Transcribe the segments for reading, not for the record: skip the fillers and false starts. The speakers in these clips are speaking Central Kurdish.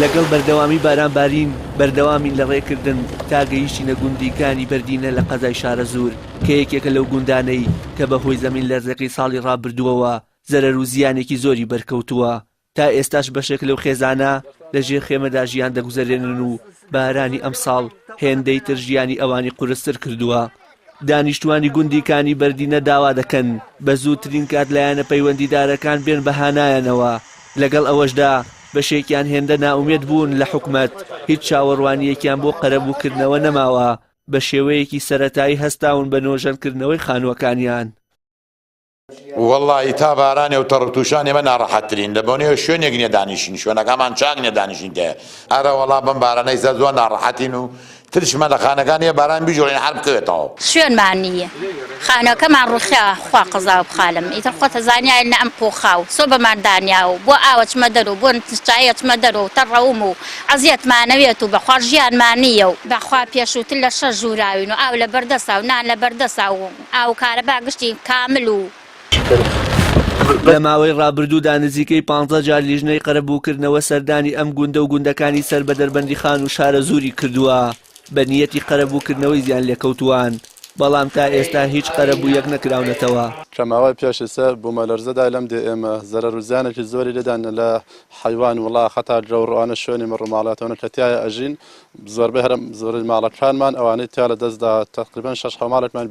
لەگەڵ بەردەوامی بارانبارین بەردەوامین لە ڕێکردن تا گەیشتینە گوندیکانی بەردینە لە قەزای شارەزور کە یەکێکە لەو گوندانەی کە بەهۆی زەمین لەرزەکەی ساڵی ڕابردووەوە زەرەر و زیانێکی زۆری بەرکەوتووە. تا ئێستاش بەشێک لەو خێزانە لەژێر خێمەدا ژیان دەگوزارێنن و بارانی ئەمساڵ هێندەی تر ژیانی ئەوانی قورستر کردووە. دانیشتوانی گوندیکانی بەردینە داوا دەکەن بە زووترین کات لایەنە پەیوەندیدارەکان بێن بەهانایەنەوە. لەگەڵ ئەوەشدا بەشێکیان هێندە ناومێت بوون لە حکومەت هیچ چاوەڕوانیەکیان بۆ قەرەبووکردنەوە نەماوە بە شێوەیەکی سەرەتایی هەستاون بە نۆژەنکردنەوەی خانووەکانیان. والله تا بارانێ و تەڕتوشان ئێمە ناڕەحەتترین لە بۆنێ شوێنێک نیە دانیشین شوێنەکەمان چاک نیە دانیشین تێ ئەرە وەڵا بم بارانەی زە زۆر ناڕەحەتین و ترشمە لە خانەکانیە باران بیژۆڵین هەر بکەوێتەوە شوێنمان نییە خانەکەمان ڕوخیا خوا قەزا و بخالم ئیتر خۆتە زانیای لە ئەم قوخاو سۆ بەمان دانیاو بۆ ئاوە چمە دەرو بۆ چایە چمە دەرو و تەڕەوم و عەزیەتمانەوێت و بەخوا ژیانمان نییە و بەخوا پێشووتر لە شەش ژووراوین و ئاو لە بەردەسا و نان لە بەردەسا و ئاو کارەبا گشتی کامل و لە ماوەی ڕابردوودا نزیکەی 15 جار لیژنەی قەرەبووکردنەوە سەردانی ئەم گوندە و گوندەکانی سەر بە دەربەندی خان و شارەزووری کردووە بە نیەتی قەرەبووکردنەوەی زیان لێکەوتووان بەڵام تا ئێستا هیچ قەرەبوویەک نەکراونەتەوە. کەماوەی پێشی سەر بوومەلەرزەدا لەم دێ ئێمە زەرەر و زیانێکی زۆری لێدان لە حیوان وڵا خەتا جەوڕوانە شوێنی مڕماڵاتەوە کە تایە ئەژین زۆربەی هەرم زۆری ماڵەکانمان ئەوانەی تیا لە دەستدا تقریبان 6 ماڵێکمان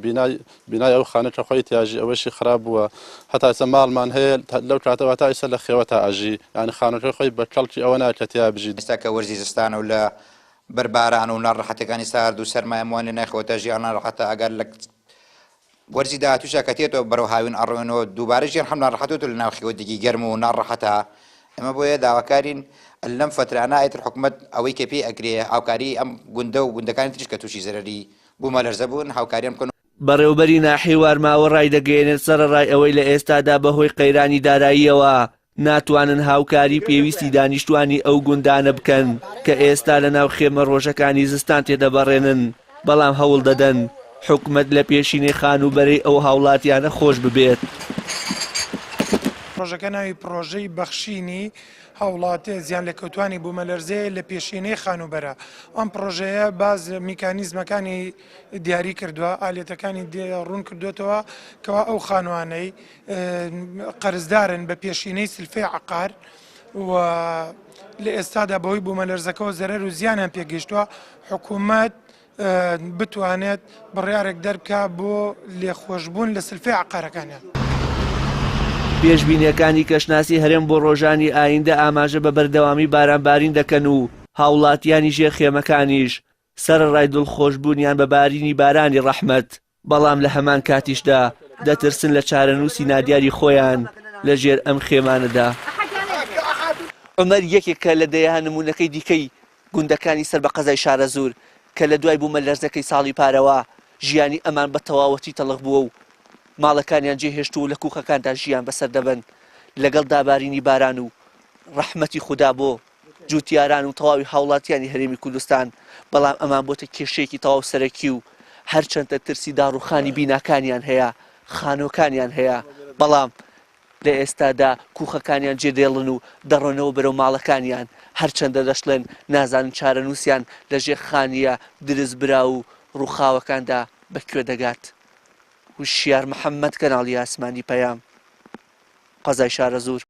بینای ئەو خانەکە خۆی تیاژی ئەوەشی خراپ بووە هەتا ئێستا ماڵمان هەیە لەو کاتەوە تا ئێستا لە خێوە تا ئەژی یعنی خانەکەی خۆی بە کەڵکی ئەوە نایە کە تیا بژیت. ئێستا کە وەرزی زستانە و لە بەرباران و ناڕەحەتەکانی سارد و سەرمایە وانێ نەخەوەتە ژیان ناڕەحەتە ئەگەر لە وەرزی داهاتووشە کە تێتەوە بەرەو هاوین ئەڕۆێنەوە دووبارە ژیان هەم ناڕەحەتەوە لە ناو خێوەتێکی گەرم و ناڕەحەتە ئەمە بۆیە داواکارین لەم فترانە ئێتر حکومەت ئەوەی کە پێی ئەگرێ هاوکاری ئەم گوندە و گوندەکانی تریش کە تووشی زەرەری بوومەلەرزە بوون هاوکاریان بکەن. بەڕێوەبەری ناحیەی وارماوە ڕای دەگەێنێت سەرەڕای ئەوەی لە ئێستادا بەهۆی قەیرانی داراییەوە ناتوانن هاوکاری پێویستی دانیشتوانی ئەو گوندانە بکەن کە ئێستا لە ناو خێمە ڕۆژەکانی زستان تێدەبەڕێنن بەڵام هەوڵ دەدەن حکومەت لە پێشینەی خانوبەرەی ئەو هاوڵاتیانە خۆش ببێت. پرۆژەکە ناوی پرۆژەی بەخشینی هاوڵاتێ زیان لێکەوتوانی بوومەلەرزەیە لە پێشینەی خانوبەرە. ئەم پرۆژەیە باز میکانیزمەکانی دیاری کردووە ئالێتەکانی ڕوون کردوێتەوە کەوا ئەو خانوانەی قەرزدارن بە پێشینەی سلفەی عەقار و لە ئێستادا بەهۆی بوومەلەرزەکەەوە زەرەر و زیانیان پێگەیشتووە حکوومەت بتوانێت بڕیارێک دەربکە بۆ لێخۆشبوون لە سلفەی عەقارەکانیان. پێشبینیەکانی کەشناسی هەرێم بۆ ڕۆژانی ئایندە ئاماژە بە بەردەوامی بارانبارین دەکەن و هاوڵاتیانی ژێرخێمەکانیش سەرڕای دڵخۆشبوونیان بە بارینی بارانی ڕەحمەت بەڵام لە هەمان کاتیشدا دەترسن لە چارەنووسی نادیاری خۆیان لە ژێر ئەم خێمانەدا. عومەر یەکێکە لە دەیان نمونونەکەی دیکەی گوندەکانی سەر بە قەزای شارەزور کە لە دوای بوومەلەرزەکەی ساڵی پارەوە ژیانی ئەمان بە تەواوەتی تەڵق بووە و ماڵەکانیان جێهێشت و لە کووخەکاندا ژیان بەسەر دەبن لەگەڵ دابارینی باران و ڕەحمەتی خوددا بۆ جوتیاران و تەواوی هاوڵاتیانی هەرێمی کوردستان بەڵام ئەمان بۆتە کێشەیەکی تەواو سەرەکی و هەرچەندە ترسی داڕوخانی بیناکانیان هەیە خانۆکانیان هەیە بەڵام لە ئێستادا کووخەکانیان جێدێڵن و دەڕۆنەوە بەرەو ماڵەکانیان هەرچەندە دەشڵێن نازانن چارەنووسیان لەژێر خانیە دروست برا و ڕووخاوەکاندا بەکوێ دەگات. وشیار محەممەد کەناڵی ئاسمانی پەیام قەزای شارەزور.